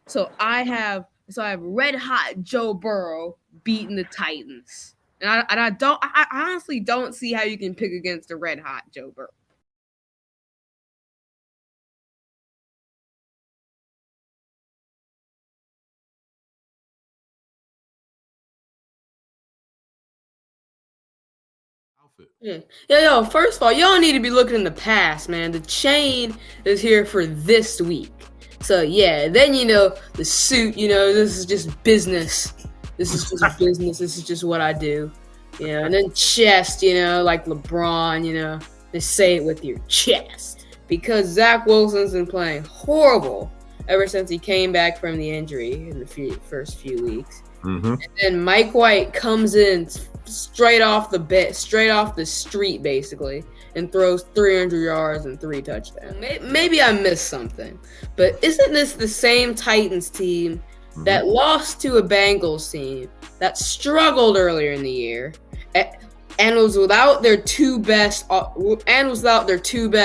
So I have Red Hot Joe Burrow beating the Titans. And I honestly don't see how you can pick against the Red Hot Joe Burrow. Yo, first of all, y'all need to be looking in the past, man. The chain is here for this week. So, yeah, then, the suit, this is just business. This is just business. This is just what I do. And then chest, like LeBron, they say it with your chest. Because Zach Wilson's been playing horrible ever since he came back from the injury in the first few weeks. Mm-hmm. And then Mike White comes in straight off the street, basically, and throws 300 yards and 3 touchdowns. Maybe I missed something, but isn't this the same Titans team that lost to a Bengals team that struggled earlier in the year and was without their two best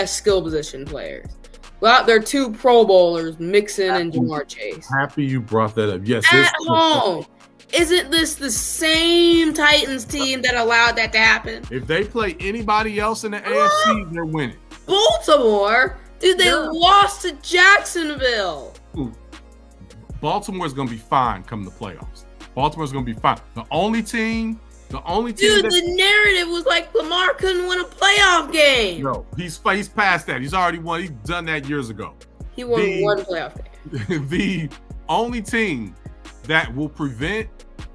skill position players? Without their 2 Pro Bowlers, Mixon and Jamar Chase. Happy you brought that up. Yes, at home. Isn't this the same Titans team that allowed that to happen? If they play anybody else in the AFC, they're winning. Baltimore? Dude, they lost to Jacksonville. Ooh. Baltimore's going to be fine come the playoffs. Baltimore's going to be fine. The only team. Dude, the narrative was like Lamar couldn't win a playoff game. No, he's past that. He's already won. He's done that years ago. He won one playoff game. The only team that will prevent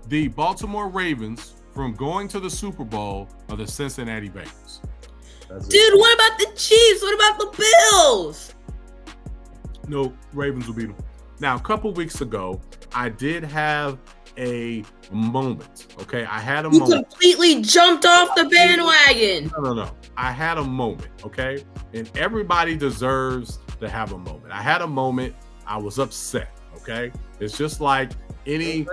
the Baltimore Ravens from going to the Super Bowl are the Cincinnati Bengals. Dude, what about the Chiefs? What about the Bills? No, Ravens will beat them. Now, a couple weeks ago, I did have a moment, okay? I had a moment. You completely jumped off the bandwagon. No. I had a moment, okay? And everybody deserves to have a moment. I had a moment. I was upset, okay? It's just like any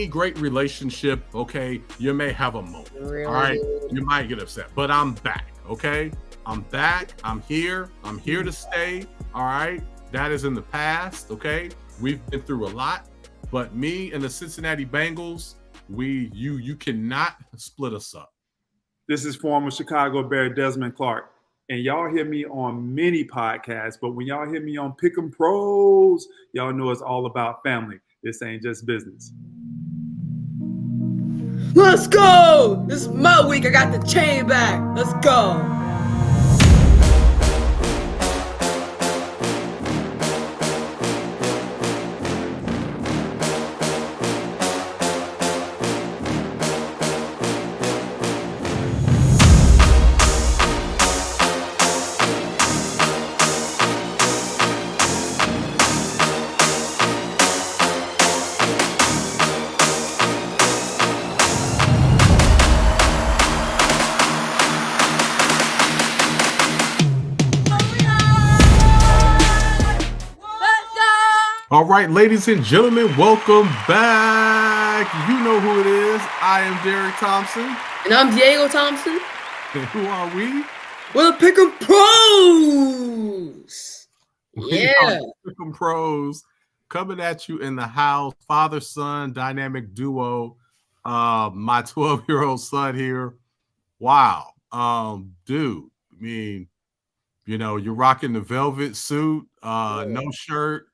great relationship, okay? You may have a moment, all right? You might get upset, but I'm back, okay? I'm back. I'm here. I'm here to stay, all right? That is in the past, okay? We've been through a lot, but me and the Cincinnati Bengals, you cannot split us up. This is former Chicago Bear Desmond Clark. And y'all hear me on many podcasts, but when y'all hear me on Pick'em Pros, y'all know it's all about family. This ain't just business. Let's go! This is my week. I got the chain back. Let's go. All right, ladies and gentlemen, welcome back. You know who it is. I am Derrick Thompson. And I'm Diego Thompson. And who are we? We're the Pick'em Pros. Yeah. Pick'em Pros coming at you in the house. Father-son dynamic duo. My 12-year-old son here. Wow. Dude, I mean, you're rocking the velvet suit, no shirt.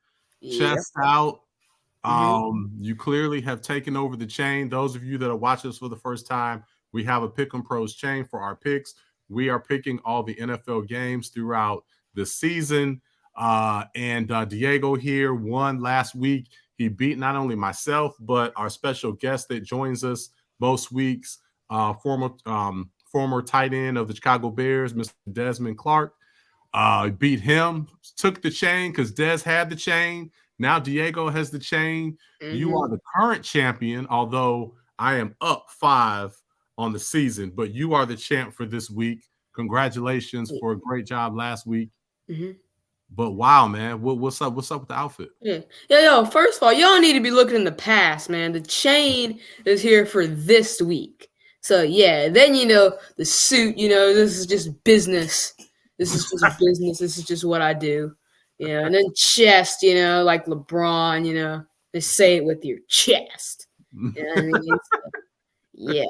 Chest out. You clearly have taken over the chain. Those of you that are watching us for the first time, we have a Pick'em Pros chain for our picks. We are picking all the NFL games throughout the season. And Diego here won last week. He beat not only myself, but our special guest that joins us most weeks, former tight end of the Chicago Bears, Mr. Desmond Clark. Beat him, took the chain because Des had the chain. Now Diego has the chain. You are the current champion, although I am up 5 on the season, but you are the champ for this week. Congratulations for a great job last week. But wow, man, what's up? What's up with the outfit? Yo, first of all, y'all need to be looking in the past, man. The chain is here for this week. So yeah, then the suit, this is just business. This is just business. This is just what I do. And then chest, like LeBron, they say it with your chest. You know what I mean? So, yeah.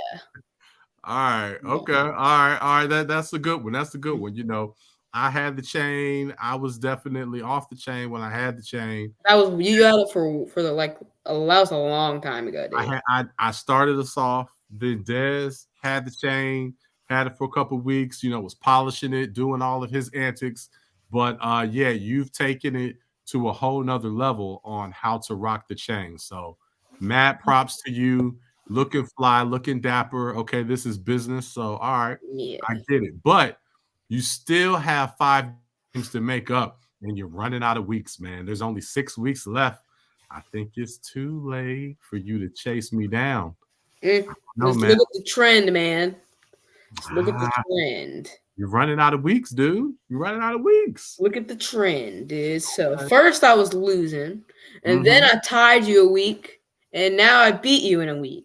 All right. Okay. All right. That's a good one. That's a good one. I had the chain. I was definitely off the chain when I had the chain. That was you had it for that was a long time ago, dude. I started us off. Then Dez had the chain, had it for a couple of weeks. Was polishing it, doing all of his antics. But yeah, you've taken it to a whole nother level on how to rock the chain. So, mad props to you. Looking fly, looking dapper. Okay, this is business. So, all right, Yeah. I get it. But you still have 5 games to make up, and you're running out of weeks, man. There's only 6 weeks left. I think it's too late for you to chase me down. Let's look at the trend, man. Let's look at the trend. You're running out of weeks, dude. You're running out of weeks. Look at the trend, dude. So first I was losing, and then I tied you a week, and now I beat you in a week.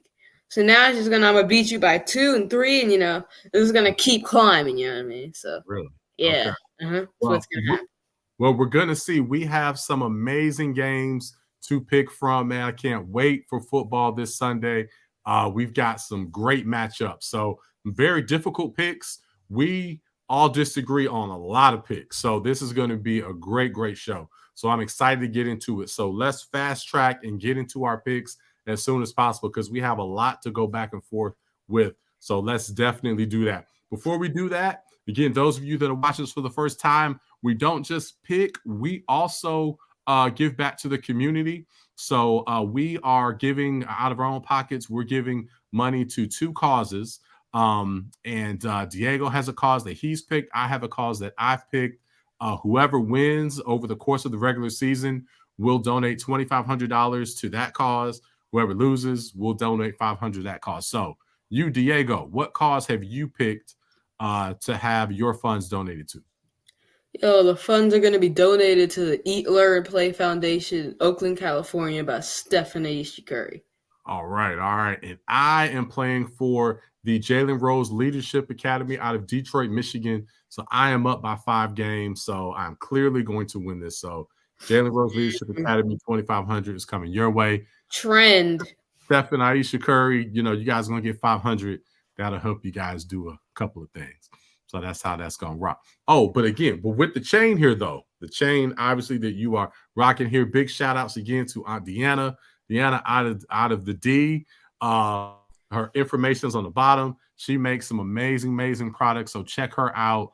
So now I'm gonna beat you by 2 and 3, and this is gonna keep climbing. You know what I mean? So really, yeah. Okay. So what's gonna happen? Well, we're gonna see. We have some amazing games to pick from, man. I can't wait for football this Sunday. We've got some great matchups. So very difficult picks. We all disagree on a lot of picks. So this is going to be a great, great show. So I'm excited to get into it. So let's fast track and get into our picks as soon as possible because we have a lot to go back and forth with. So let's definitely do that. Before we do that, again, those of you that are watching this for the first time, we don't just pick, we also give back to the community. So we are giving out of our own pockets, we're giving money to 2 causes. And Diego has a cause that he's picked. I have a cause that I've picked. Whoever wins over the course of the regular season will donate $2,500 to that cause. Whoever loses will donate $500 to that cause. So you, Diego, what cause have you picked to have your funds donated to? The funds are going to be donated to the Eat.Learn.Play Foundation, Oakland, California, by Steph and Ayesha Curry. All right. And I am playing for the Jalen Rose Leadership Academy out of Detroit, Michigan. So I am up by 5 games. So I'm clearly going to win this. So Jalen Rose Leadership Academy, $2,500 is coming your way. Trend. Steph and Ayesha Curry, you guys are going to get $500. That'll help you guys do a couple of things. So that's how that's going to rock. Oh, but with the chain here, though, the chain, obviously, that you are rocking here. Big shout outs again to Aunt Deanna. Deanna out of the D. Her information is on the bottom. She makes some amazing products. So check her out.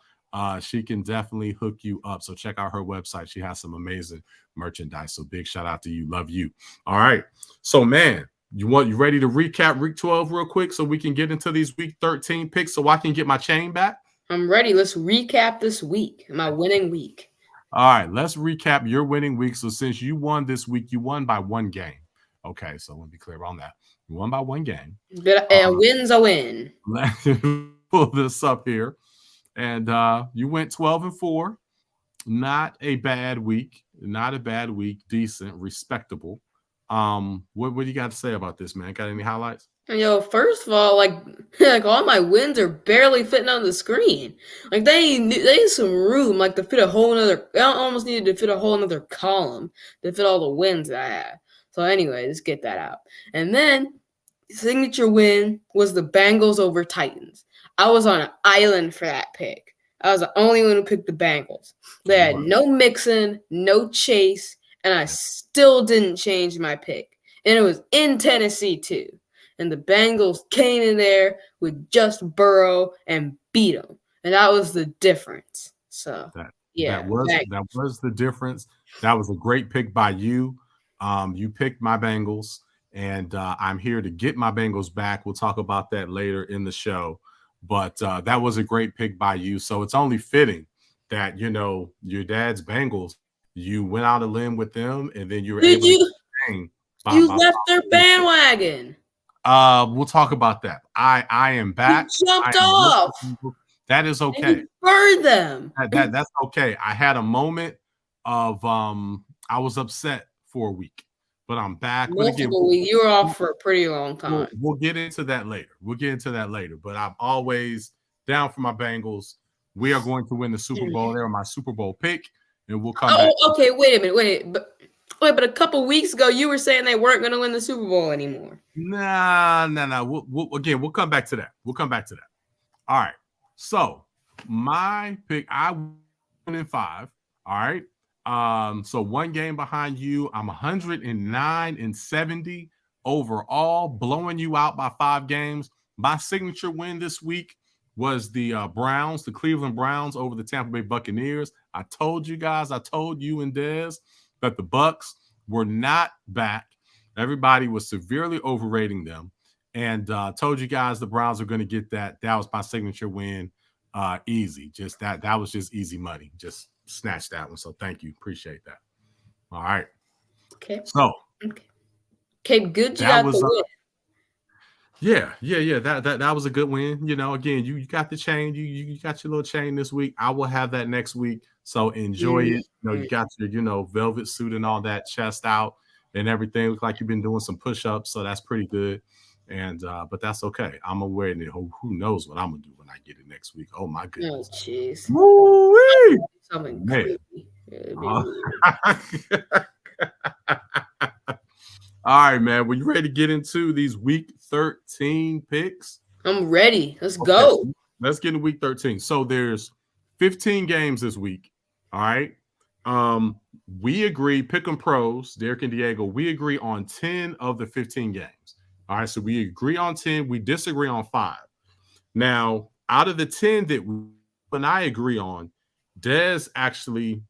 She can definitely hook you up. So check out her website. She has some amazing merchandise. So big shout out to you. Love you. All right. So, man, you ready to recap week 12 real quick so we can get into these week 13 picks so I can get my chain back? I'm ready. Let's recap this week, my winning week. All right. Let's recap your winning week. So since you won this week, you won by 1 game. Okay, so let me be clear on that. You won by 1 game. A win's a win. Let's pull this up here. And you went 12-4. Not a bad week. Decent, respectable. What do you got to say about this, man? Got any highlights? First of all, like all my wins are barely fitting on the screen. Like they need some room, like to fit a whole nother. I almost needed to fit a whole nother column to fit all the wins that I had. So anyway, let's get that out. And then signature win was the Bengals over Titans. I was on an island for that pick. I was the only one who picked the Bengals. They had no Mixon, no Chase, and I still didn't change my pick. And it was in Tennessee too. And the Bengals came in there with just Burrow and beat them. And that was the difference. So that was the difference. That was a great pick by you. You picked my Bengals, and I'm here to get my Bengals back. We'll talk about that later in the show. But that was a great pick by you. So it's only fitting that, your dad's Bengals, you went out a limb with them, and then you were able to you left their bandwagon. We'll talk about that. I am back. You jumped off. That is okay. And you burned them. That's okay. I had a moment of I was upset for a week, but I'm back. You were off for a pretty long time. We'll get into that later. But I'm always down for my Bengals. We are going to win the Super Bowl. They were my Super Bowl pick, and we'll come back. Oh, okay. Wait a minute. But a couple weeks ago, you were saying they weren't going to win the Super Bowl anymore. Nah. We'll come back to that. All right. So my pick, I won in 5. All right. So one game behind you. I'm 109-70 overall, blowing you out by 5 games. My signature win this week was the Browns, the Cleveland Browns over the Tampa Bay Buccaneers. I told you guys, I told you and Des that the Bucs were not back. Everybody was severely overrating them, and told you guys the Browns are going to get that. That was my signature win, easy. Just that was just easy money. Just snatched that one. So thank you, appreciate that. All right. Okay. So okay, good. You got the win. Yeah. That was a good win. Again, you got the chain. You got your little chain this week. I will have that next week. So enjoy it. You got your velvet suit and all that, chest out and everything. Look like you've been doing some push-ups, so that's pretty good. And but that's okay. I'm aware that who knows what I'm gonna do when I get it next week. Oh my goodness. Oh jeez. Woo-wee! Something crazy. All right, man. Were you ready to get into these week 13 picks? I'm ready. Let's go. Let's get into week 13. So there's 15 games this week. All right. We agree, pick 'em pros, Derrick and Diego. We agree on 10 of the 15 games. All right. So we agree on 10. We disagree on 5. Now, out of the 10 that we and I agree on, Des actually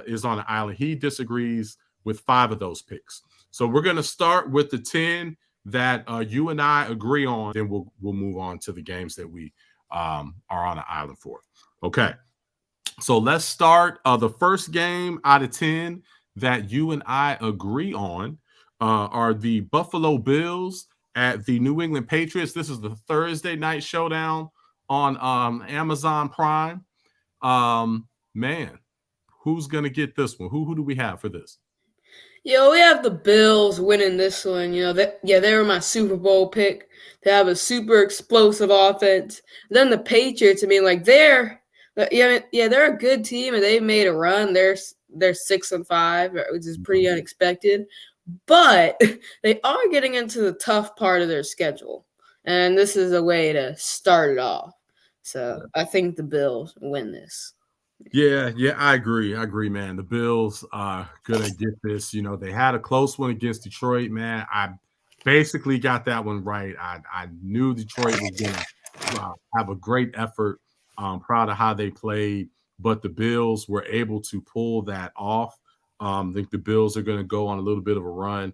is on the island. He disagrees with 5 of those picks. So we're going to start with the 10 that you and I agree on. Then we'll move on to the games that we are on the island for. Okay. So let's start. The first game out of 10 that you and I agree on are the Buffalo Bills at the New England Patriots. This is the Thursday night showdown on Amazon Prime. Man, who's going to get this one? Who do we have for this? Yo, we have the Bills winning this one. They were my Super Bowl pick. They have a super explosive offense. Then the Patriots, they're a good team and they made a run. They're 6-5, which is pretty unexpected. But they are getting into the tough part of their schedule, and this is a way to start it off. So I think the Bills win this. Yeah, I agree, man. The Bills are gonna get this. They had a close one against Detroit, man. I basically got that one right. I knew Detroit was gonna have a great effort. Proud of how they played, but the Bills were able to pull that off. I think the Bills are going to go on a little bit of a run.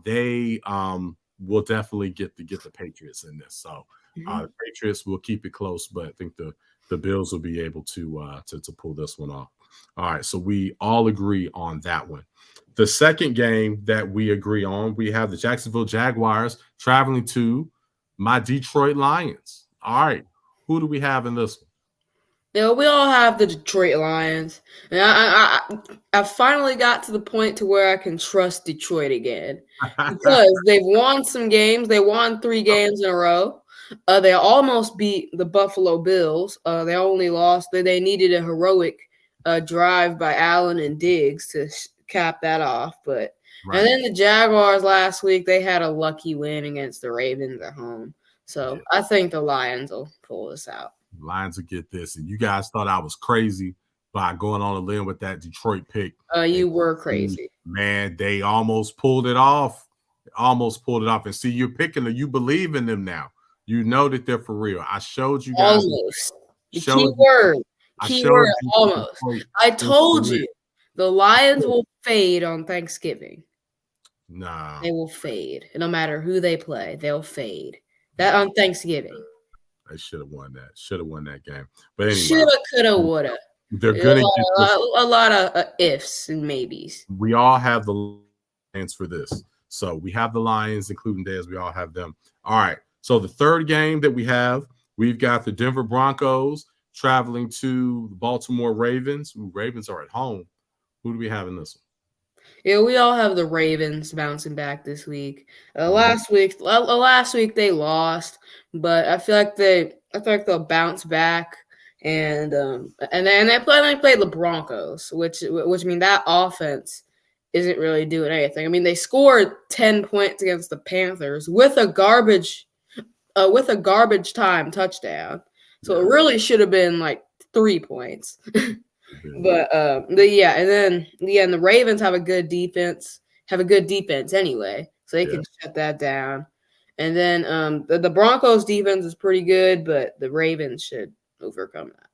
They will definitely get the Patriots in this. So the Patriots will keep it close, but I think the Bills will be able to pull this one off. All right, so we all agree on that one. The second game that we agree on, we have the Jacksonville Jaguars traveling to my Detroit Lions. All right, who do we have in this one? Yeah, we all have the Detroit Lions. And I finally got to the point to where I can trust Detroit again. Because they've won some games. They won 3 games in a row. They almost beat the Buffalo Bills. They only lost. They needed a heroic drive by Allen and Diggs to cap that off. But And then the Jaguars last week, they had a lucky win against the Ravens at home. So I think the Lions will pull this out. Lions will get this. And you guys thought I was crazy by going on a limb with that Detroit pick. You were crazy. Man, they almost pulled it off. And see, you're picking them. You believe in them now. You know that they're for real. I showed you guys. Almost. The keyword almost. I told you the Lions will fade on Thanksgiving. Nah. They will fade. No matter who they play, they'll fade. That on Thanksgiving. They should have won that. Should have won that game. But anyway. Shoulda, coulda, woulda. They're going to get a lot of ifs and maybes. We all have the Lions for this. So we have the Lions, including Dez. We all have them. All right. So the third game that we've got the Denver Broncos traveling to the Baltimore Ravens. Ooh, Ravens are at home. Who do we have in this one? Yeah, we all have the Ravens bouncing back this week. Last week they lost, but I feel like they'll bounce back. and then they played the Broncos, which mean that offense isn't really doing anything. I mean, they scored 10 points against the Panthers with a garbage time touchdown. So it really should have been like 3 points. But and the Ravens have a good defense anyway, so they can shut that down. And then the Broncos defense is pretty good, but the Ravens should overcome that.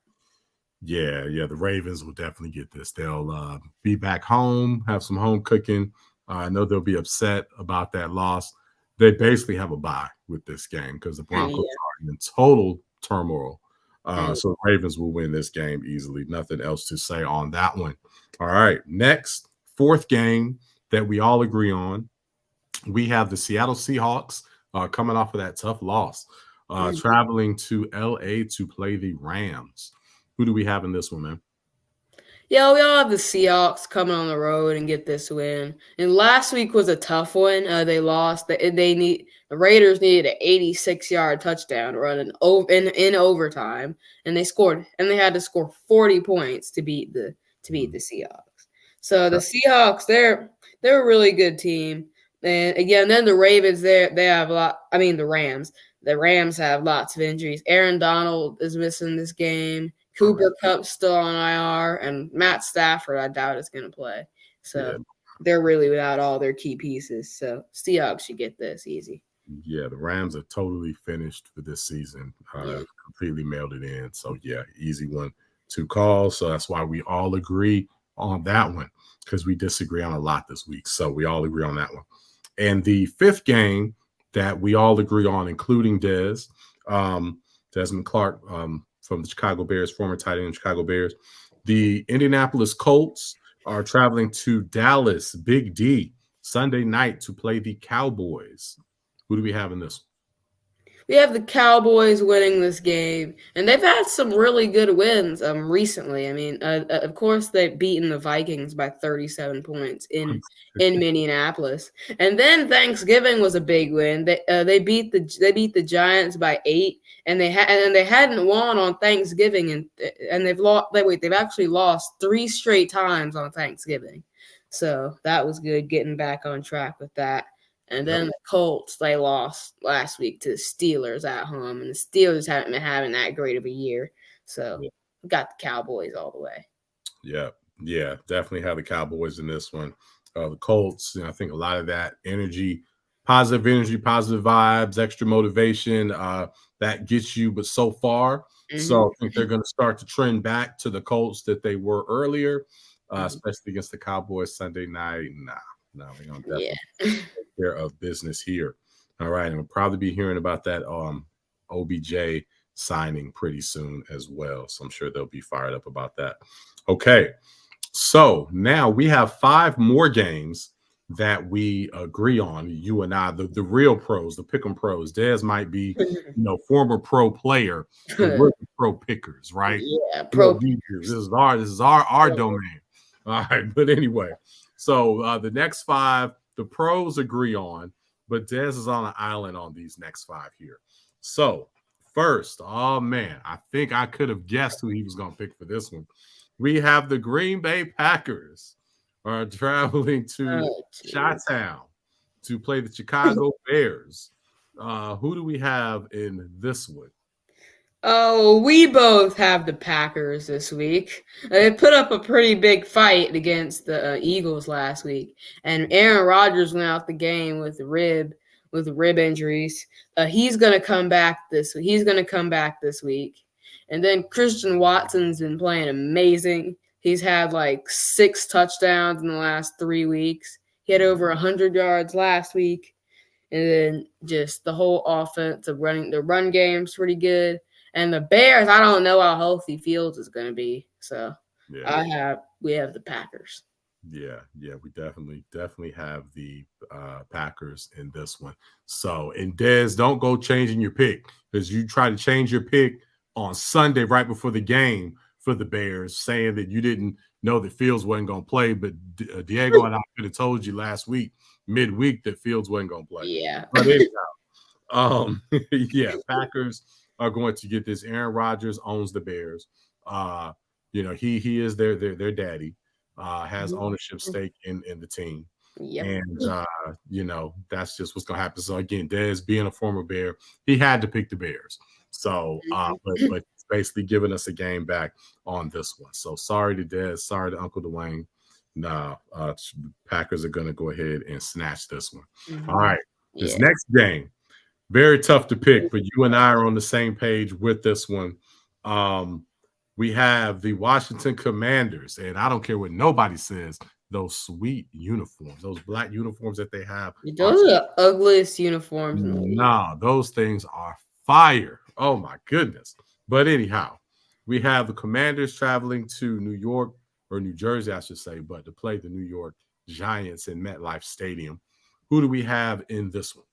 Yeah, the Ravens will definitely get this. They'll be back home, have some home cooking. I know they'll be upset about that loss. They basically have a bye with this game because the Broncos are in total turmoil. So the Ravens will win this game easily. Nothing else to say on that one. All right, next, fourth game that we all agree on. We have the Seattle Seahawks coming off of that tough loss, traveling to LA to play the Rams. Who do we have in this one, man? Yeah, we all have the Seahawks coming on the road and get this win. And last week was a tough one. They lost. The Raiders needed an 86-yard touchdown run in overtime, and they scored. And they had to score 40 points to beat the Seahawks. So the Seahawks, they're a really good team. And again, then the Ravens, they have a lot. I mean, the Rams. The Rams have lots of injuries. Aaron Donald is missing this game. Cooper Kupp's still on IR, and Matt Stafford, I doubt, is going to play. So they're really without all their key pieces. So Seahawks should get this easy. Yeah, the Rams are totally finished for this season. Completely mailed it in. So, yeah, easy one to call. So that's why we all agree on that one, because we disagree on a lot this week. So we all agree on that one. And the fifth game that we all agree on, including Desmond Clark, from the Chicago Bears, former tight end of Chicago Bears. The Indianapolis Colts are traveling to Dallas, Big D, Sunday night to play the Cowboys. Who do we have in this one? We have the Cowboys winning this game, and they've had some really good wins recently. I mean, of course, they've beaten the Vikings by 37 points in Minneapolis, and then Thanksgiving was a big win. They beat the Giants by 8, and they hadn't won on Thanksgiving, and they've actually lost 3 straight times on Thanksgiving, so that was good, getting back on track with that. And then the Colts, they lost last week to the Steelers at home, and the Steelers haven't been having that great of a year. So we got the Cowboys all the way. Yeah, definitely have the Cowboys in this one. The Colts, I think a lot of that positive energy, positive vibes, extra motivation, that gets you, but so far. So I think they're going to start to trend back to the Colts that they were earlier, especially against the Cowboys Sunday night. No, we're going to definitely take care of business here. All right, and we'll probably be hearing about that OBJ signing pretty soon as well. So I'm sure they'll be fired up about that. Okay, so now we have 5 more games that we agree on, you and I, the real pros, the pick'em pros. Des might be, former pro player, but we're the pro pickers, right? Yeah, pro. This is our domain. All right, but anyway. So the next 5, the pros agree on, but Des is on an island on these next 5 here. So first, oh man, I think I could have guessed who he was going to pick for this one. We have the Green Bay Packers are traveling to Chi-Town to play the Chicago Bears. Who do we have in this one? Oh, we both have the Packers this week. They put up a pretty big fight against the Eagles last week, and Aaron Rodgers went out the game with rib injuries. He's gonna come back this week. And then Christian Watson's been playing amazing. He's had like 6 touchdowns in the last 3 weeks. He had over 100 yards last week, and then just the whole offense the run game's pretty good. And the Bears, I don't know how healthy Fields is going to be. So we have the Packers. Yeah, we definitely have the Packers in this one. So, and Des, don't go changing your pick, because you try to change your pick on Sunday right before the game for the Bears, saying that you didn't know that Fields wasn't going to play, but Diego and I could have told you last week, midweek, that Fields wasn't going to play. Yeah. But anyhow, Packers are going to get this. Aaron Rodgers owns the Bears. He is their daddy. Has ownership stake in the team. Yep. And that's just what's gonna happen. So again, Dez being a former Bear, he had to pick the Bears. So but it's basically giving us a game back on this one. So sorry to Dez, sorry to Uncle Dwayne. No, Packers are gonna go ahead and snatch this one. All right. This next game, very tough to pick, but you and I are on the same page with this one. We have the Washington Commanders, and I don't care what nobody says, those sweet uniforms, those black uniforms that they have. Those are the ugliest uniforms in the league. Nah, those things are fire. Oh my goodness. But anyhow, we have the Commanders traveling to New York, or New Jersey, I should say, but to play the New York Giants in MetLife Stadium. Who do we have in this one?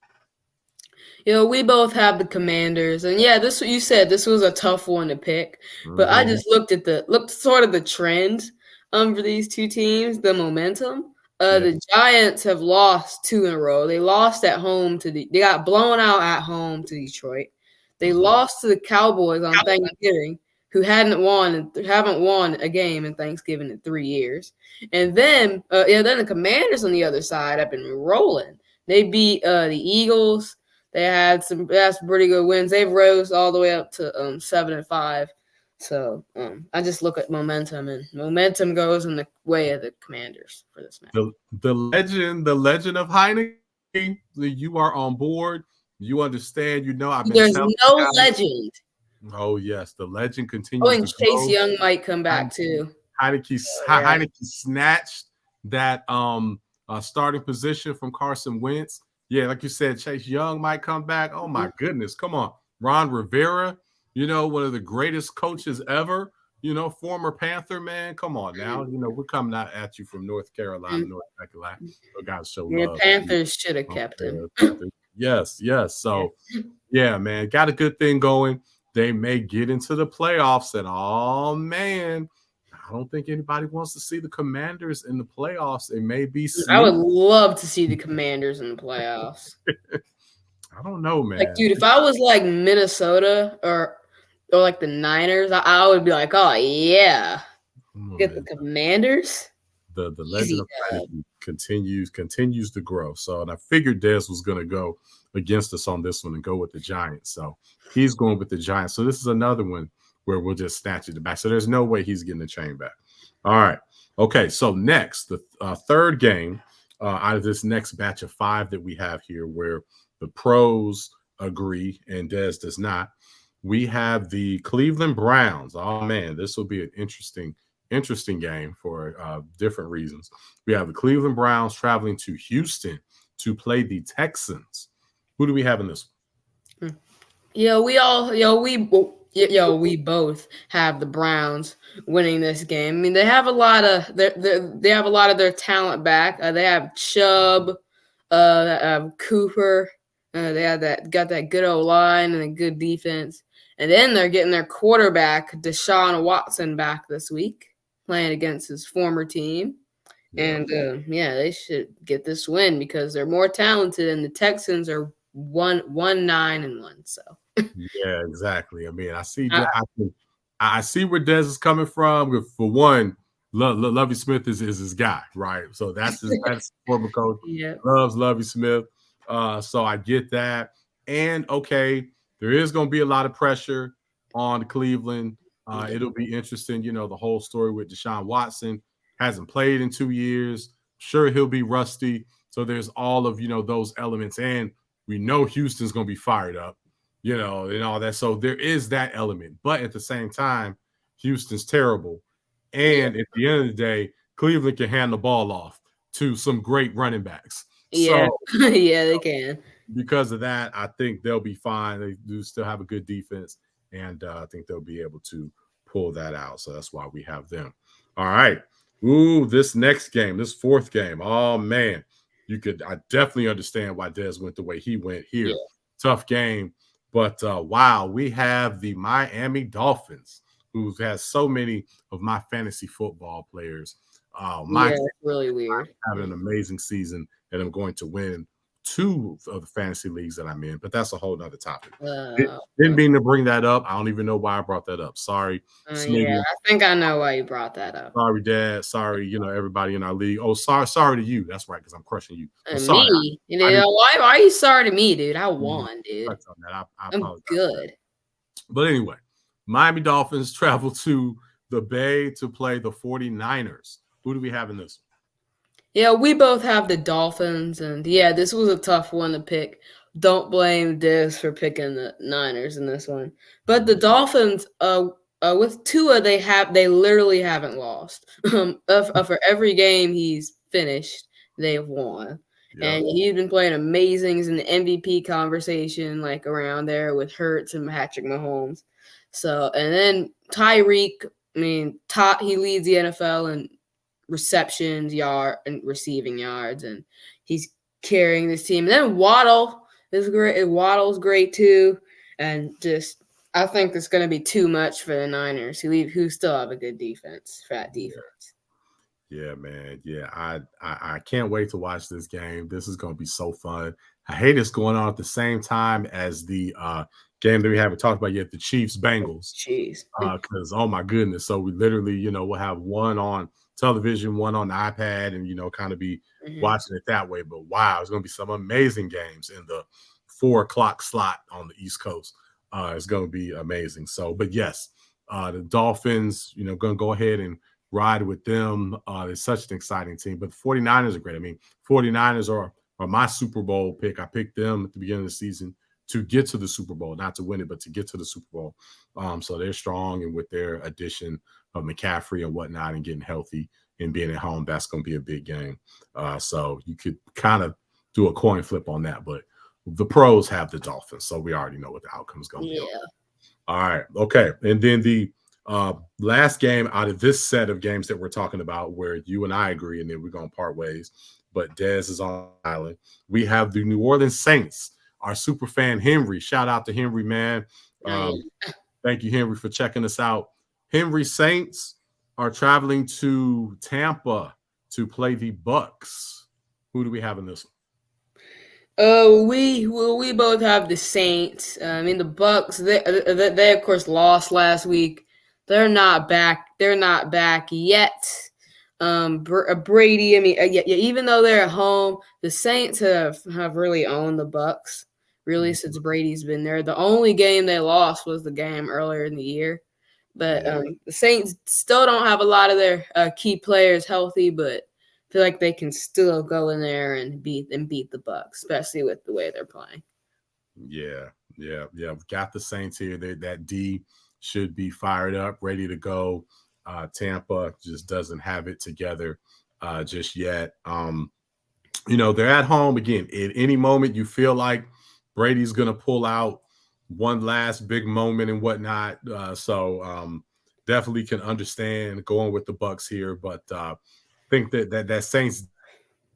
We both have the Commanders, and this you said this was a tough one to pick, but I just looked sort of the trend for these two teams, the momentum. The Giants have lost 2 in a row. They lost at home they got blown out at home to Detroit. They lost to the Cowboys on Thanksgiving, who haven't won a game in Thanksgiving in 3 years. And then the Commanders on the other side have been rolling. They beat the Eagles. They had some pretty good wins. They've rose all the way up to 7-5. So I just look at momentum, and momentum goes in the way of the Commanders for this match. The legend of Heineken. You are on board. You understand. I've been. There's no legend. Oh yes, the legend continues. Oh, and Chase Young might come back too. Heineke snatched that starting position from Carson Wentz. Yeah, like you said, Chase Young might come back. Oh my goodness, come on, Ron Rivera. One of the greatest coaches ever. Former Panther, man. Come on now. We're coming out at you from North Carolina, North Carolina. So guys, show love. Panthers should have kept him. Yes. So, yeah, man, got a good thing going. They may get into the playoffs, and oh man, I don't think anybody wants to see the Commanders in the playoffs. It may be. I would love to see the Commanders in the playoffs. I don't know, man. Like, dude, if I was like Minnesota or like the Niners, I would be like, oh yeah, get the Commanders. The legend of Heineken continues to grow. So, and I figured Dez was going to go against us on this one and go with the Giants. So he's going with the Giants. So this is another one where we'll just snatch it back. So there's no way he's getting the chain back. All right. Okay. So next, the third game out of this next batch of 5 that we have here, where the pros agree and Dez does not. We have the Cleveland Browns. Oh man, this will be an interesting game for different reasons. We have the Cleveland Browns traveling to Houston to play the Texans. Who do we have in this one? We both have the Browns winning this game. I mean, they have a lot of their talent back. They have Chubb, Cooper. They have got that good O-line and a good defense. And then they're getting their quarterback, Deshaun Watson, back this week, playing against his former team. And they should get this win because they're more talented, and the Texans are 1-9-1. So yeah, exactly. I mean, I see where Dez is coming from. For one, Lovie Smith is his guy, right? So that's former coach. Yeah. Loves Lovie Smith. So I get that. And okay, there is going to be a lot of pressure on Cleveland. It'll be interesting, the whole story with Deshaun Watson. Hasn't played in 2 years. Sure, he'll be rusty. So there's all of, those elements. And we know Houston's going to be fired up, and all that. So there is that element. But at the same time, Houston's terrible. And at the end of the day, Cleveland can hand the ball off to some great running backs. Yeah, so, they can. Because of that, I think they'll be fine. They do still have a good defense. And I think they'll be able to pull that out. So that's why we have them. All right. Ooh, this next game, this fourth game. Oh, man. I definitely understand why Dez went the way he went here. Yeah. Tough game. But, wow, we have the Miami Dolphins, who has so many of my fantasy football players. It's really weird. Having an amazing season, and I'm going to win two of the fantasy leagues that I'm in, but that's a whole nother topic. Didn't mean to bring that up. I don't even know why I brought that up. Sorry. Yeah, I think I know why you brought that up. Sorry, Dad. Sorry, everybody in our league. Oh, sorry to you. That's right, because I'm crushing you. Sorry, me? Why are you sorry to me, dude? I won, dude. I'm good. But anyway, Miami Dolphins travel to the Bay to play the 49ers. Who do we have in this one? Yeah, we both have the Dolphins, and yeah, this was a tough one to pick. Don't blame Des for picking the Niners in this one. But the Dolphins, with Tua, they literally haven't lost. For every game he's finished, they've won. Yep. And he's been playing amazing. He's in the MVP conversation, like around there with Hurts and Patrick Mahomes. So, and then Tyreek, he leads the NFL in receptions, and receiving yards, and he's carrying this team. And then Waddle is great. Waddle's great too, and just I think it's going to be too much for the Niners, who still have a good defense. Fat defense. Yeah, man. Yeah, I can't wait to watch this game. This is going to be so fun. I hate it's going on at the same time as the game that we haven't talked about yet, the Chiefs-Bengals. Jeez. Because, oh, my goodness. So we literally, we'll have one on television, one on the iPad, and, kind of be watching it that way. But, wow, it's going to be some amazing games in the 4 o'clock slot on the East Coast. It's going to be amazing. So, but, yes, the Dolphins, going to go ahead and ride with them. It's such an exciting team. But the 49ers are great. 49ers are my Super Bowl pick. I picked them at the beginning of the season to get to the Super Bowl, not to win it, but to get to the Super Bowl. So they're strong, and with their addition of McCaffrey and whatnot and getting healthy and being at home, that's going to be a big game. So you could kind of do a coin flip on that, but the pros have the Dolphins, so we already know what the outcome is going to be. Yeah. All right. Okay. And then the last game out of this set of games that we're talking about, where you and I agree, and then we're going to part ways, but Dez is on the island. We have the New Orleans Saints. Our super fan, Henry. Shout out to Henry, man. Thank you, Henry, for checking us out. Henry Saints are traveling to Tampa to play the Bucks. Who do we have in this one? We both have the Saints. The Bucks, they of course lost last week. They're not back. They're not back yet. Brady, even though they're at home, the Saints have really owned the Bucks. Really, since Brady's been there. The only game they lost was the game earlier in the year. But the Saints still don't have a lot of their key players healthy, but I feel like they can still go in there and beat the Bucks, especially with the way they're playing. Yeah. We've got the Saints here. That D should be fired up, ready to go. Tampa just doesn't have it together just yet. They're at home again. At any moment, you feel like Brady's going to pull out one last big moment and whatnot. So definitely can understand going with the Bucks here, but think that Saints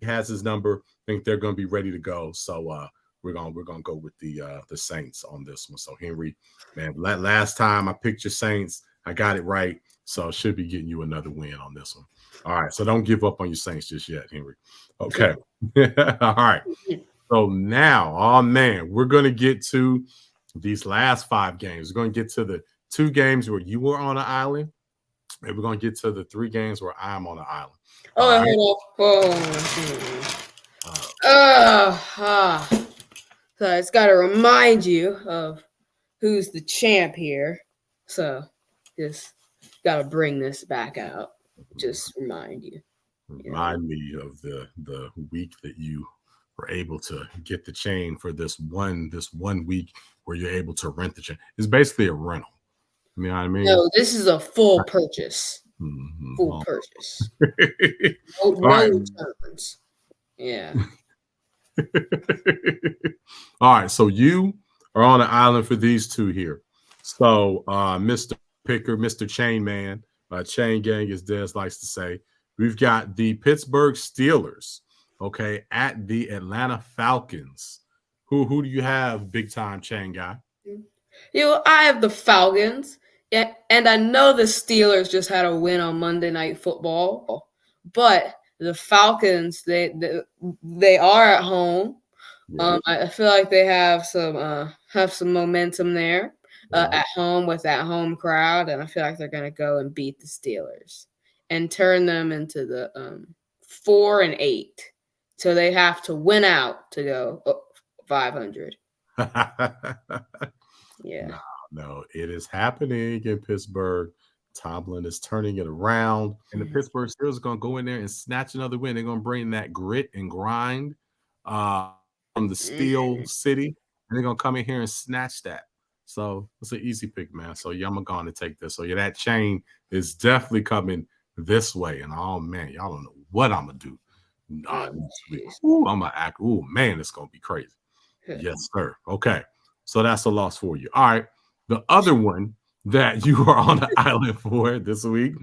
has his number. Think they're going to be ready to go. So we're going to go with the Saints on this one. So Henry, man, last time I picked your Saints, I got it right. So I should be getting you another win on this one. All right. So don't give up on your Saints just yet, Henry. Okay. All right. So now, oh man, we're going to get to these last 5 games. We're going to get to the 2 games where you were on an island, and we're going to get to the 3 games where I'm on an island. So it's got to remind you of who's the champ here. So just got to bring this back out. Just remind you. Remind me of the week that you were able to get the chain for this one week where you're able to rent the chain. It's basically a rental. You know what I mean? No, this is a full purchase. Full purchase. No returns. Yeah. All right. So you are on an island for these 2 here. So Mr. Picker, Mr. Chain Man, Chain Gang, as Des likes to say, we've got the Pittsburgh Steelers, okay, at the Atlanta Falcons. Who do you have, big time Chain Guy? I have the Falcons. Yeah, and I know the Steelers just had a win on Monday Night Football, but the Falcons, they are at home. I feel like they have some momentum there at home with that home crowd, and I feel like they're gonna go and beat the Steelers and turn them into the 4-8. So they have to win out to go 500. Yeah. No, it is happening in Pittsburgh. Tomlin is turning it around, and the Pittsburgh Steelers are going to go in there and snatch another win. They're going to bring that grit and grind from the Steel City, and they're going to come in here and snatch that. So it's an easy pick, man. So yeah, I'm going to take this. So yeah, that chain is definitely coming this way. And oh man, y'all don't know what I'm gonna do. I'm gonna act. Oh man, it's gonna be crazy. Yes, sir. Okay, so that's a loss for you. All right, the other one that you are on the island for this week,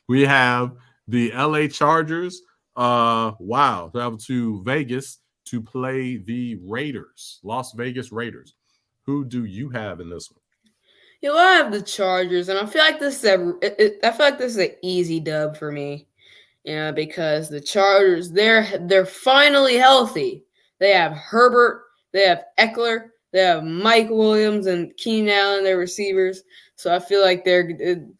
we have the LA Chargers. Travel to Vegas to play the Raiders, Las Vegas Raiders. Who do you have in this one? I have the Chargers, and I feel like this is an easy dub for me. Because the Chargers, they're finally healthy. They have Herbert, they have Eckler, they have Mike Williams and Keenan Allen, their receivers. So I feel like they're going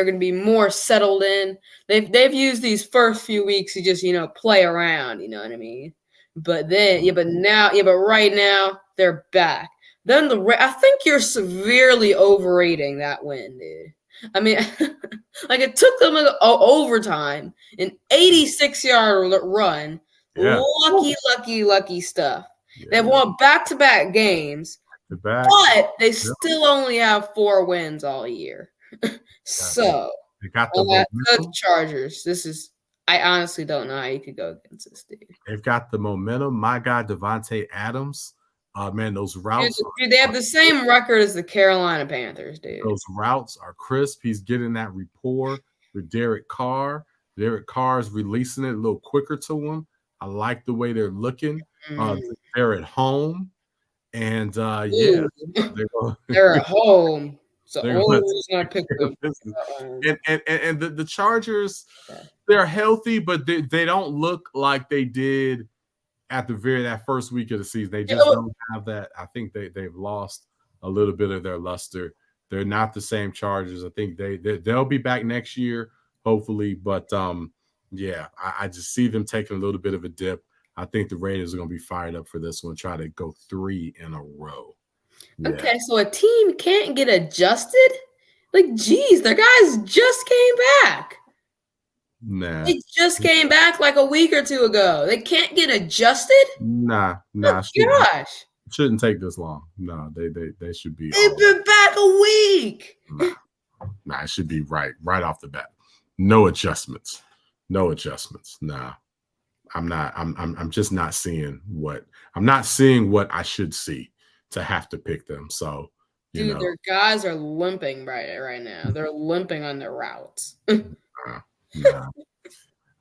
to be more settled in. They've used these first few weeks to just play around. You know what I mean? But right now they're back. Then I think you're severely overrating that win, dude. I mean, like it took them an overtime, an 86-yard run. Yeah. Lucky stuff. Yeah. They've won back-to-back games, but they still only have 4 wins all year. So they got the Chargers. I honestly don't know how you could go against this dude. They've got the momentum. My guy, Devontae Adams. Man, those routes. Dude, they have the same record as the Carolina Panthers, dude. Those routes are crisp. He's getting that rapport with Derek Carr. Derek Carr is releasing it a little quicker to him. I like the way they're looking. They're at home. And they're at home. So who's going to pick them? And the Chargers, they're healthy, but they don't look like they did at that first week of the season. They just don't have that. I think they've lost a little bit of their luster. They're not the same Chargers. I think they'll be back next year, hopefully. But I just see them taking a little bit of a dip. I think the Raiders are going to be fired up for this one, try to go 3 in a row. Yeah. Okay, so a team can't get adjusted? Like, geez, their guys just came back. Nah. They just came back like a week or 2 ago. They can't get adjusted? Nah. Oh, gosh. It shouldn't take this long. No, they should be. They've been back a week. Nah, it should be right off the bat. No adjustments. Nah. I'm just not seeing what I should see to have to pick them. So, dude, their guys are limping right now. They're limping on their routes. Nah.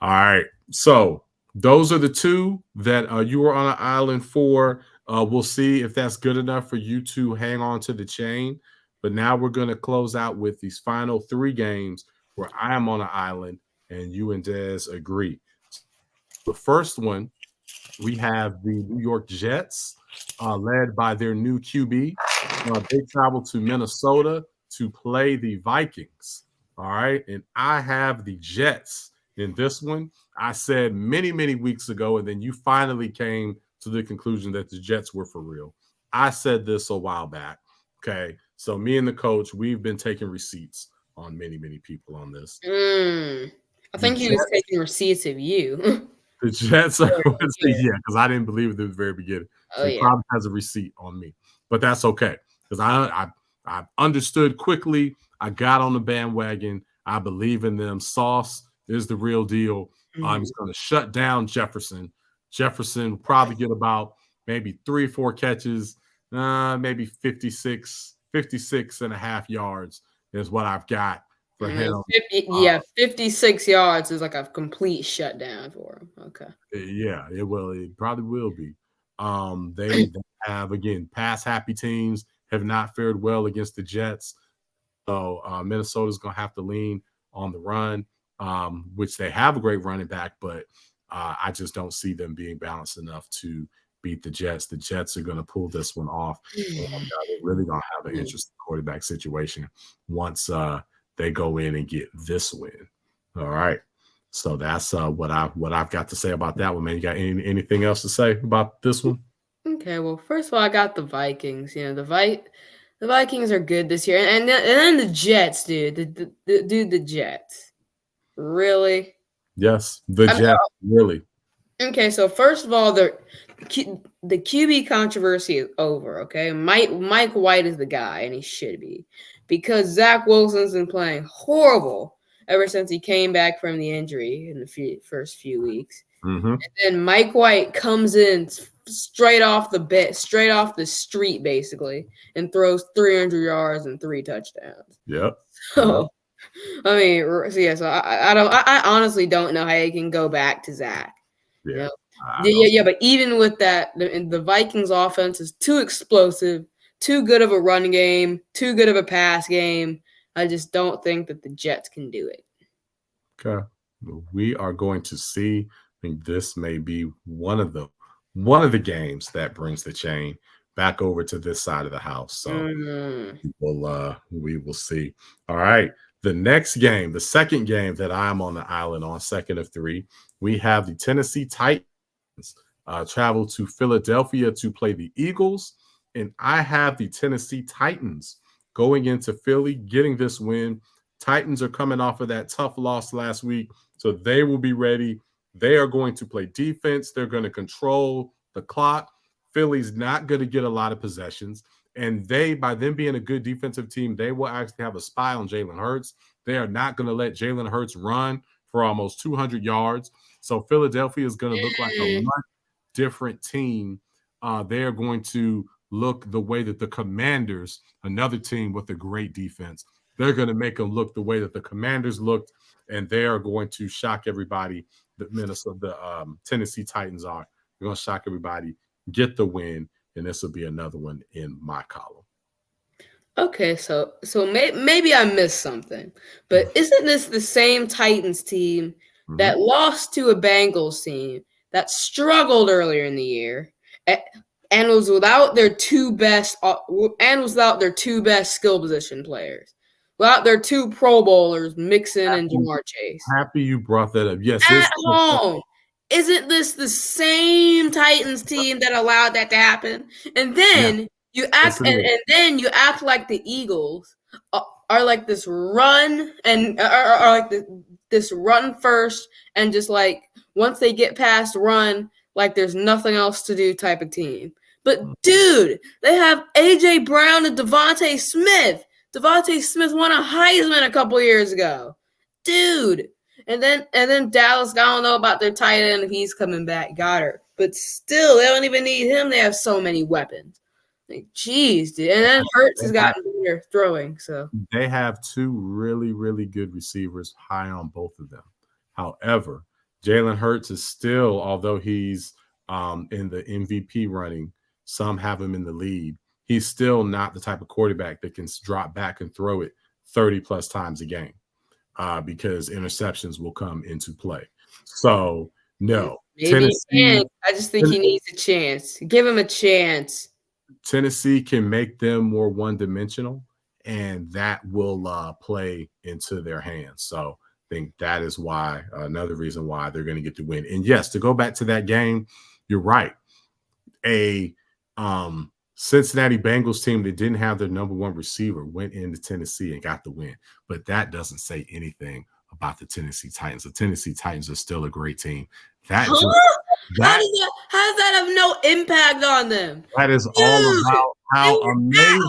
All right. So those are the 2 that you were on an island for. We'll see if that's good enough for you to hang on to the chain. But now we're going to close out with these final 3 games where I am on an island and you and Des agree. The first one, we have the New York Jets, led by their new QB. They travel to Minnesota to play the Vikings. All right. And I have the Jets in this one. I said many, many weeks ago, and then you finally came to the conclusion that the Jets were for real. I said this a while back. Okay. So me and the coach, we've been taking receipts on many, many people on this. I think he was taking receipts of you. The Jets are because I didn't believe it at the very beginning. So he probably has a receipt on me. But that's okay. Because I understood quickly. I got on the bandwagon. I believe in them. Sauce is the real deal. He's going to shut down Jefferson. Jefferson will probably get about maybe 3 or 4 catches, maybe 56 and a half yards is what I've got for him. 56 yards is like a complete shutdown for him. Okay. Yeah, it probably will be. They have, again, pass-happy teams have not fared well against the Jets. So Minnesota's going to have to lean on the run, which they have a great running back, but I just don't see them being balanced enough to beat the Jets. The Jets are going to pull this one off. And they're really going to have an interesting quarterback situation once they go in and get this win. All right. So that's what I've got to say about that one, man. You got anything else to say about this one? Okay, well, first of all, I got the Vikings. You know, the Vikings are good this year, and then the Jets, dude. The Jets, really? Yes, the Jets, really. Okay, so first of all, the QB controversy is over. Okay, Mike White is the guy, and he should be, because Zach Wilson's been playing horrible ever since he came back from the injury in the first few weeks. Mm-hmm. And then Mike White comes in straight off the street, basically, and throws 300 yards and 3 touchdowns. Yep. So, I mean, so I honestly don't know how you can go back to Zach. Yeah. Yeah, but even with that, the Vikings offense is too explosive, too good of a run game, too good of a pass game. I just don't think that the Jets can do it. Okay. We are going to see. I think this may be one of the games that brings the chain back over to this side of the house. So we will see. All right. The next game, the second game that I'm on the island on, second of 3, we have the Tennessee Titans travel to Philadelphia to play the Eagles. And I have the Tennessee Titans going into Philly, getting this win. Titans are coming off of that tough loss last week, so they will be ready. They are going to play defense. They're going to control the clock. Philly's not going to get a lot of possessions. And by them being a good defensive team, they will actually have a spy on Jalen Hurts. They are not going to let Jalen Hurts run for almost 200 yards. So Philadelphia is going to look like a much different team. They are going to look the way that the Commanders, another team with a great defense, they're going to make them look the way that the Commanders looked, and they are going to shock everybody. The Tennessee Titans are. They're going to shock everybody, get the win, and this will be another one in my column. Okay, so maybe I missed something, but isn't this the same Titans team that lost to a Bengals team that struggled earlier in the year and was without their two best skill position players, without their 2 Pro Bowlers, Mixon and Jamar Chase? Happy you brought that up. Yes, at home. Isn't this the same Titans team that allowed that to happen? And then you act and then you act like the Eagles are like this run and are like this run first, and just like once they get past run, like there's nothing else to do type of team. But dude, they have AJ Brown and Devontae Smith. Devontae Smith won a Heisman a couple years ago, dude. And then Dallas, I don't know about their tight end if he's coming back, Goddard. But still, they don't even need him. They have so many weapons. Like, geez, dude. And then Hurts has gotten better throwing. So they have 2 really, really good receivers, high on both of them. However, Jalen Hurts is still, although he's in the MVP running, some have him in the lead. He's still not the type of quarterback that can drop back and throw it 30-plus times a game. Because interceptions will come into play. So, no. Maybe Tennessee, I just think he needs a chance. Give him a chance. Tennessee can make them more one-dimensional, and that will play into their hands. So, I think that is why, another reason why they're going to get the win. And, yes, to go back to that game, you're right. A Cincinnati Bengals team that didn't have their number 1 receiver went into Tennessee and got the win. But that doesn't say anything about the Tennessee Titans. The Tennessee Titans are still a great team. How does that have no impact on them? That is all about how amazing.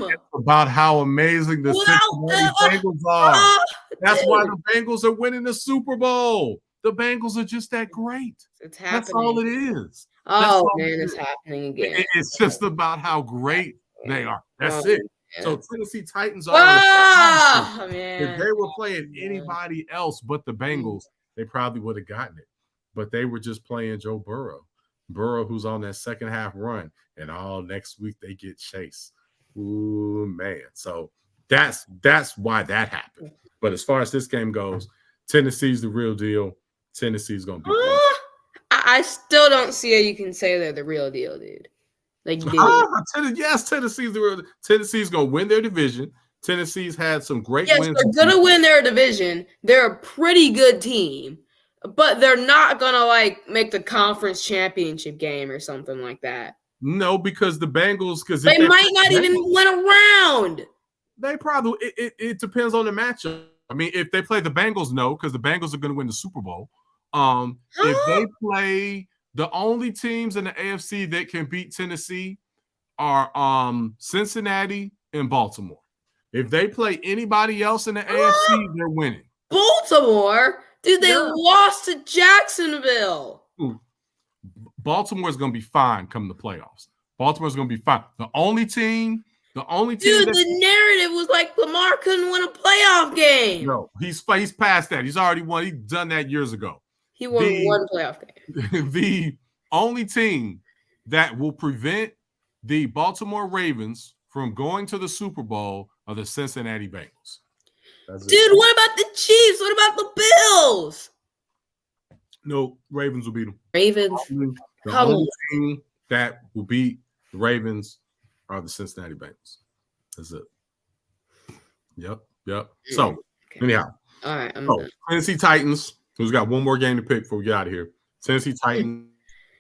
It's about how amazing the Cincinnati Bengals are. That's why the Bengals are winning the Super Bowl. The Bengals are just that great. It's happening. That's all it is. Oh, man, it's happening again. It's just about how great they are. That's it. Man. So Tennessee Titans are if they were playing anybody else but the Bengals, they probably would have gotten it. But they were just playing Joe Burrow. Burrow, who's on that second half run, and all next week they get Chase. Ooh, man. So that's why that happened. But as far as this game goes, Tennessee's the real deal. Tennessee's going to be I I still don't see how you can say they're the real deal, dude. Like, dude. Yes, Tennessee's the real. Tennessee's gonna win their division. Tennessee's had some great wins. They're gonna win their division. They're a pretty good team, but they're not gonna like make the conference championship game or something like that. No, because the Bengals, because they might not even win a round. They probably it depends on the matchup. I mean, if they play the Bengals, no, because the Bengals are going to win the Super Bowl. If they play, the only teams in the AFC that can beat Tennessee are Cincinnati and Baltimore. If they play anybody else in the AFC, they're winning. Baltimore? Dude, they lost to Jacksonville. Baltimore is going to be fine come the playoffs. Baltimore's going to be fine. The only team. Dude, the narrative was like Lamar couldn't win a playoff game. No, he's past that. He's already won. He's done that years ago. He won one playoff game. The only team that will prevent the Baltimore Ravens from going to the Super Bowl are the Cincinnati Bengals. Dude, what about the Chiefs? What about the Bills? No, Ravens will beat them. Ravens? The only team that will beat the Ravens are the Cincinnati Bengals. That's it. Yep. So, anyhow. All right. Tennessee Titans. Who's got one more game to pick before we get out of here? Tennessee Titans.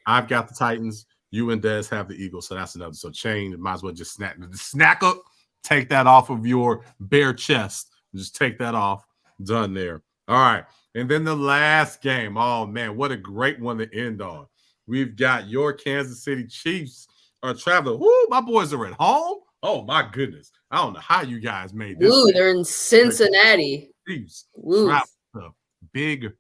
I've got the Titans. You and Des have the Eagles. So that's another. So Shane, might as well just snack up. Take that off of your bare chest. Just take that off. Done there. All right. And then the last game. Oh, man. What a great one to end on. We've got your Kansas City Chiefs are traveling. Woo, my boys are at home. Oh, my goodness. I don't know how you guys made this. Ooh, they're in Cincinnati. Chiefs. Ooh. Big,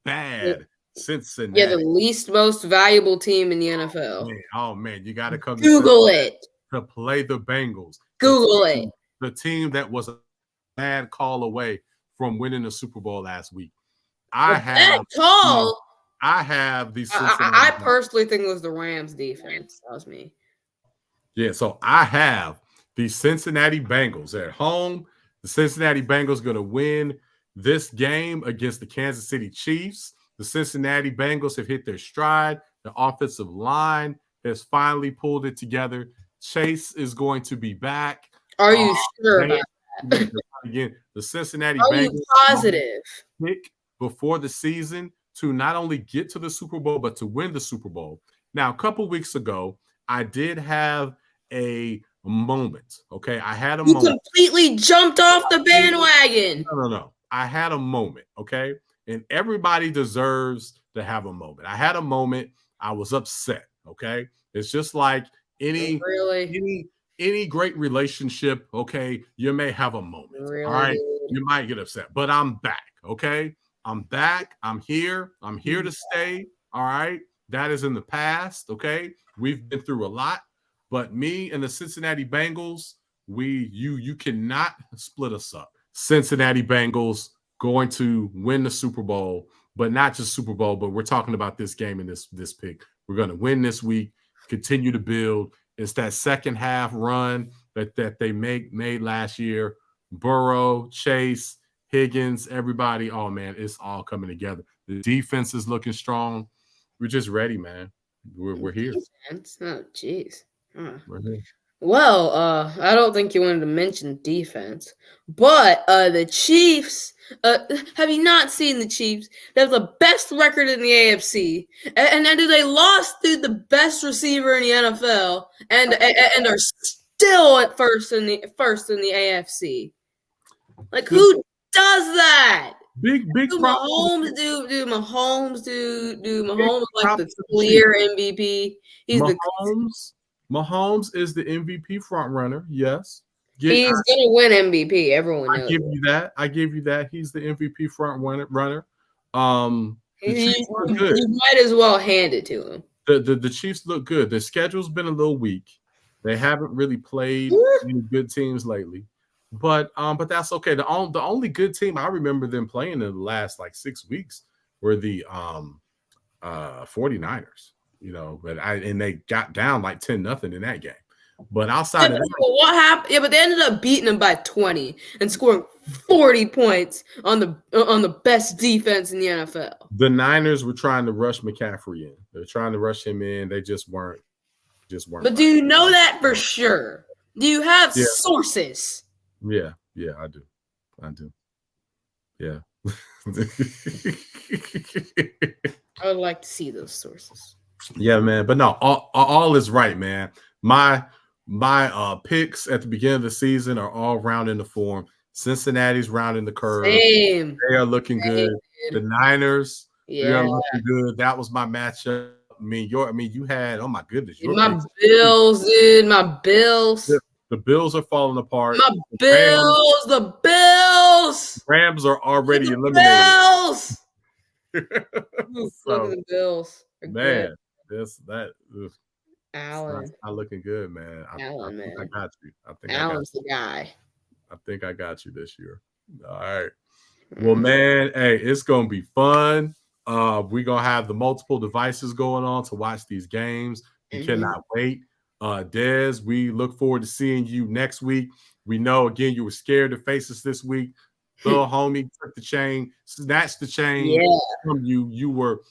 bad Cincinnati. Yeah, the least most valuable team in the NFL. Oh, man. You got to come Google it. To play the Bengals. Google it. The team that was a bad call away from winning the Super Bowl last week. I have the Cincinnati I personally think it was the Rams defense. That was me. Yeah, so I have the Cincinnati Bengals at home. The Cincinnati Bengals going to win this game against the Kansas City Chiefs. The Cincinnati Bengals have hit their stride. The offensive line has finally pulled it together. Chase is going to be back. Are you sure about that? Again, the Cincinnati Bengals positive pick before the season to not only get to the Super Bowl, but to win the Super Bowl. Now, a couple weeks ago, I did have a moment. Okay, I had a moment. You completely jumped off the bandwagon. No. I had a moment. Okay, and everybody deserves to have a moment. I had a moment. I was upset. Okay, it's just like any great relationship. Okay, you may have a moment. Really? All right, you might get upset, but I'm back. Okay, I'm back. I'm here. I'm here to stay. All right, that is in the past. Okay, we've been through a lot. But me and the Cincinnati Bengals, you cannot split us up. Cincinnati Bengals going to win the Super Bowl, but not just Super Bowl, but we're talking about this game and this pick. We're going to win this week, continue to build. It's that second half run that they made last year. Burrow, Chase, Higgins, everybody. Oh, man, it's all coming together. The defense is looking strong. We're just ready, man. We're here. Oh, jeez. Well, I don't think you wanted to mention defense, but the Chiefs, have you not seen the Chiefs? They have the best record in the AFC, and then they lost to the best receiver in the NFL, and are still at first in the AFC. Like, who does that? Big Mahomes, dude. Mahomes is like the clear MVP. Mahomes is the MVP front runner. Yes, he's gonna win MVP. Everyone knows. I give you that. He's the MVP front runner. You might as well hand it to him. The Chiefs look good. Their schedule's been a little weak. They haven't really played any good teams lately. But that's okay. The only good team I remember them playing in the last 6 weeks were the 49ers. You know, and they got down 10-0 in that game. But outside of that, what happened? Yeah, but they ended up beating them by 20 and scoring 40 points on the best defense in the NFL. The Niners were trying to rush McCaffrey in. They're trying to rush him in. They just weren't. But do you know that for sure? Do you have sources? Yeah, I do. Yeah. I would like to see those sources. Yeah, man. But no, all is right, man. My picks at the beginning of the season are all rounding the form. Cincinnati's rounding the curve. Same. They are looking good. The Niners, they are Yeah. looking good. That was my matchup. I mean, you had, oh my goodness. My Bills, dude. My Bills. The Bills are falling apart. My Bills. The Bills. Rams are already eliminated. Bills. So, Look at the Bills. Man, Allen. It's not looking good, man. I think I got you. Allen's the guy. I think I got you this year. All right. Well, man, hey, it's gonna be fun. We're gonna have the multiple devices going on to watch these games. You cannot wait. Des, we look forward to seeing you next week. We know again you were scared to face us this week. Little homie took the chain, snatched the chain from you. You were,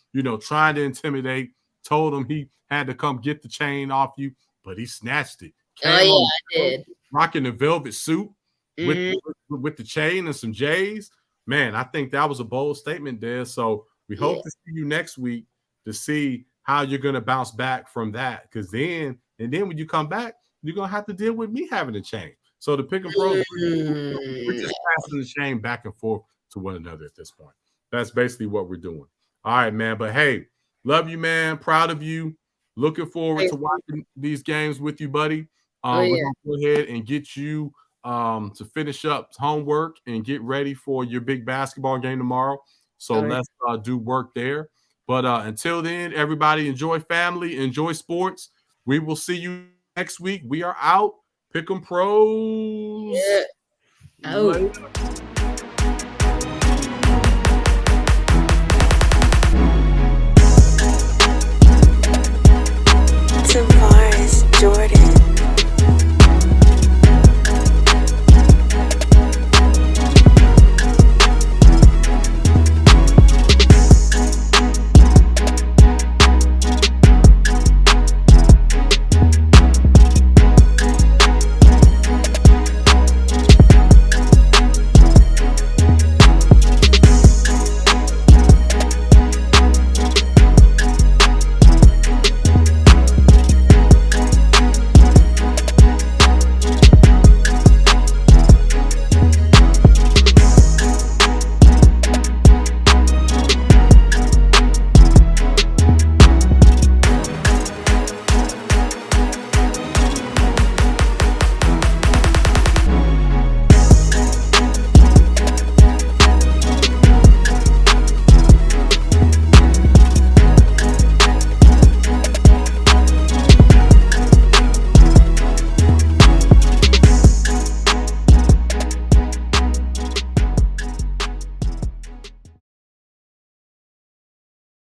trying to intimidate. Told him he had to come get the chain off you, but he snatched it. I did. Rocking the velvet suit with the chain and some J's. Man, I think that was a bold statement there. So we hope to see you next week to see how you're going to bounce back from that. Because then when you come back, you're going to have to deal with me having a chain. So the pick and pros, we're just passing the chain back and forth to one another at this point. That's basically what we're doing. All right, man. But hey, love you, man. Proud of you. Looking forward to watching these games with you, buddy. We're going to go ahead and get you to finish up homework and get ready for your big basketball game tomorrow. So let's do work there. But until then, everybody enjoy family, enjoy sports. We will see you next week. We are out. Pick 'em pros. Yeah. Out.